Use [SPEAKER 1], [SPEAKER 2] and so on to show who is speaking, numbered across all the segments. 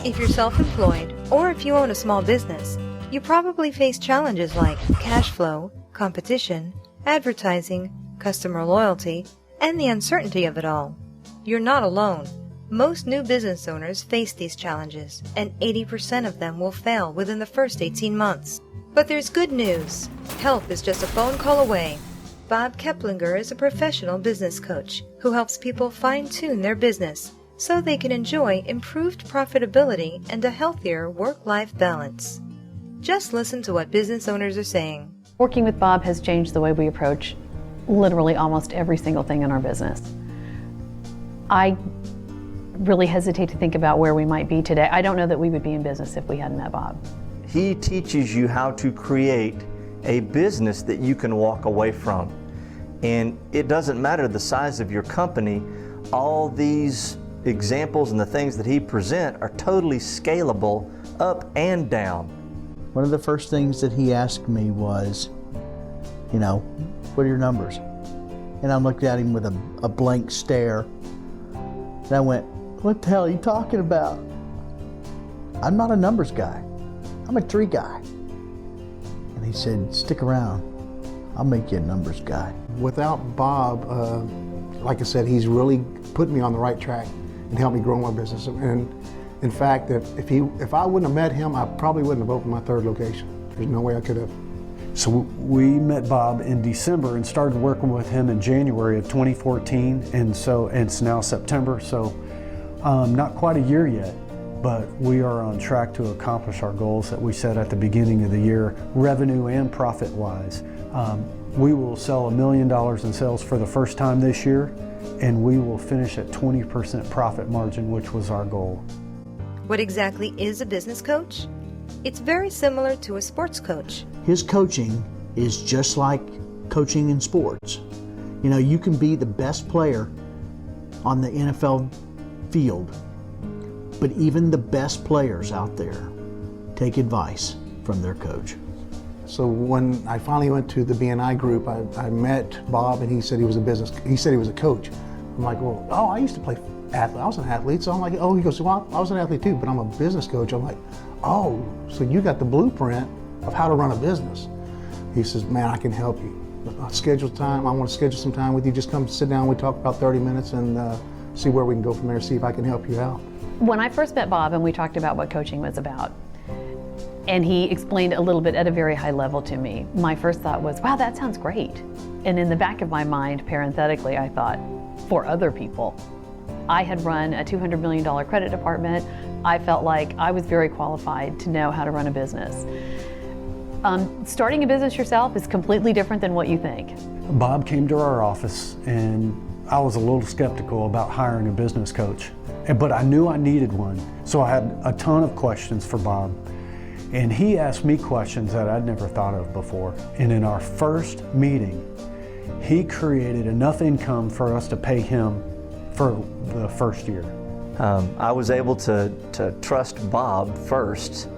[SPEAKER 1] If you're self-employed, or if you own a small business, you probably face challenges like cash flow, competition, advertising, customer loyalty, and the uncertainty of it all. You're not alone. Most new business owners face these challenges, and 80% of them will fail within the first 18 months. But there's good news. Help is just a phone call away. Bob Keplinger is a professional business coach who helps people fine-tune their business so they can enjoy improved profitability and a healthier work-life balance. Just listen to what business owners are saying.
[SPEAKER 2] Working with Bob has changed the way we approach literally almost every single thing in our business. I really hesitate to think about where we might be today. I don't know that we would be in business if we hadn't met Bob.
[SPEAKER 3] He teaches you how to create a business that you can walk away from. And it doesn't matter the size of your company, all these examples and the things that he presents are totally scalable up and down.
[SPEAKER 4] One of the first things that he asked me was, what are your numbers? And I looked at him with a blank stare. And I went, what the hell are you talking about? I'm not a numbers guy. I'm a tree guy. And he said, stick around. I'll make you a numbers guy.
[SPEAKER 5] Without Bob, like I said, he's really put me on the right track and helped me grow my business. And in fact, if I wouldn't have met him, I probably wouldn't have opened my third location. There's no way I could have.
[SPEAKER 6] So we met Bob in December and started working with him in January of 2014, and so it's now September, so not quite a year yet, but we are on track to accomplish our goals that we set at the beginning of the year, revenue and profit-wise. We will sell $1 million in sales for the first time this year, and we will finish at 20% profit margin, which was our goal.
[SPEAKER 1] What exactly is a business coach? It's very similar to a sports coach.
[SPEAKER 4] His coaching is just like coaching in sports. You can be the best player on the NFL field, but even the best players out there take advice from their coach.
[SPEAKER 5] So when I finally went to the BNI group, I met Bob, and he said he was a coach. I'm like, well, I used to play athlete. I was an athlete, so I'm like, he goes, well, I was an athlete too, but I'm a business coach. I'm like, so you got the blueprint of how to run a business. He says, man, I can help you. I'll schedule time. I want to schedule some time with you. Just come sit down. We talk about 30 minutes and see where we can go from there, see if I can help you out.
[SPEAKER 2] When I first met Bob and we talked about what coaching was about, and he explained a little bit at a very high level to me, my first thought was, wow, that sounds great. And in the back of my mind, parenthetically, I thought, for other people. I had run a $200 million credit department. I felt like I was very qualified to know how to run a business. Starting a business yourself is completely different than what you think.
[SPEAKER 6] Bob came to our office, and I was a little skeptical about hiring a business coach, but I knew I needed one. So I had a ton of questions for Bob, and he asked me questions that I'd never thought of before. And in our first meeting, he created enough income for us to pay him for the first year.
[SPEAKER 3] I was able to trust Bob first,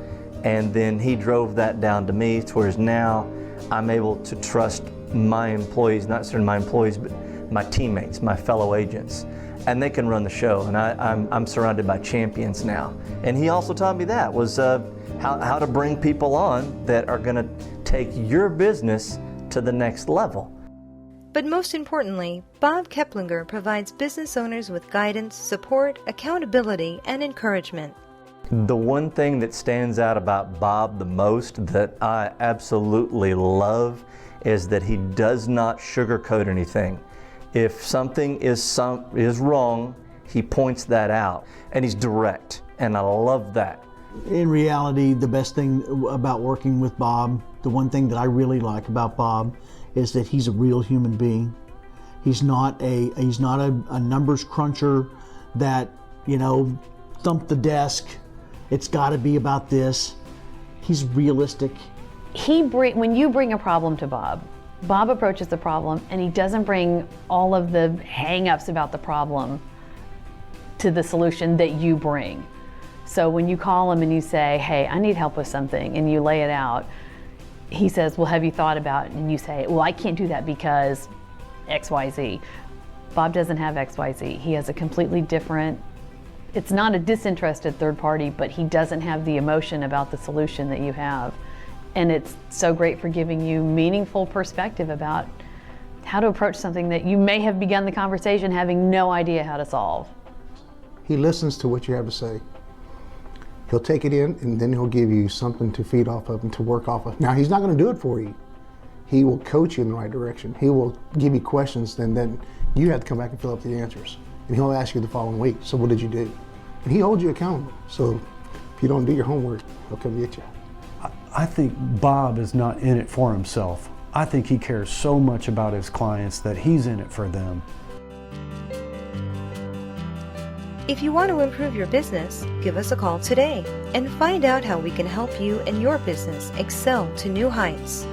[SPEAKER 3] and then he drove that down to me, towards now I'm able to trust my employees, not necessarily my employees, but my teammates, my fellow agents, and they can run the show. And I'm surrounded by champions now. And he also taught me that was how to bring people on that are going to take your business to the next level.
[SPEAKER 1] But most importantly, Bob Keplinger provides business owners with guidance, support, accountability, and encouragement.
[SPEAKER 3] The one thing that stands out about Bob the most that I absolutely love is that he does not sugarcoat anything. If something is wrong, he points that out, and he's direct, and I love that.
[SPEAKER 4] In reality, the best thing about working with Bob, the one thing that I really like about Bob, is that he's a real human being. He's not a numbers cruncher that, thump the desk. It's got to be about this. He's realistic.
[SPEAKER 2] When you bring a problem to Bob, Bob approaches the problem, and he doesn't bring all of the hang-ups about the problem to the solution that you bring. So when you call him and you say, hey, I need help with something, and you lay it out, he says, well, have you thought about it? And you say, well, I can't do that because XYZ. Bob doesn't have XYZ. He has a completely different It's not a disinterested third party, but he doesn't have the emotion about the solution that you have. And it's so great for giving you meaningful perspective about how to approach something that you may have begun the conversation having no idea how to solve.
[SPEAKER 5] He listens to what you have to say. He'll take it in, and then he'll give you something to feed off of and to work off of. Now, he's not going to do it for you. He will coach you in the right direction. He will give you questions, and then you have to come back and fill up the answers. And he'll ask you the following week, so what did you do? And he holds you accountable. So if you don't do your homework, he'll come get you.
[SPEAKER 6] I think Bob is not in it for himself. I think he cares so much about his clients that he's in it for them.
[SPEAKER 1] If you want to improve your business, give us a call today and find out how we can help you and your business excel to new heights.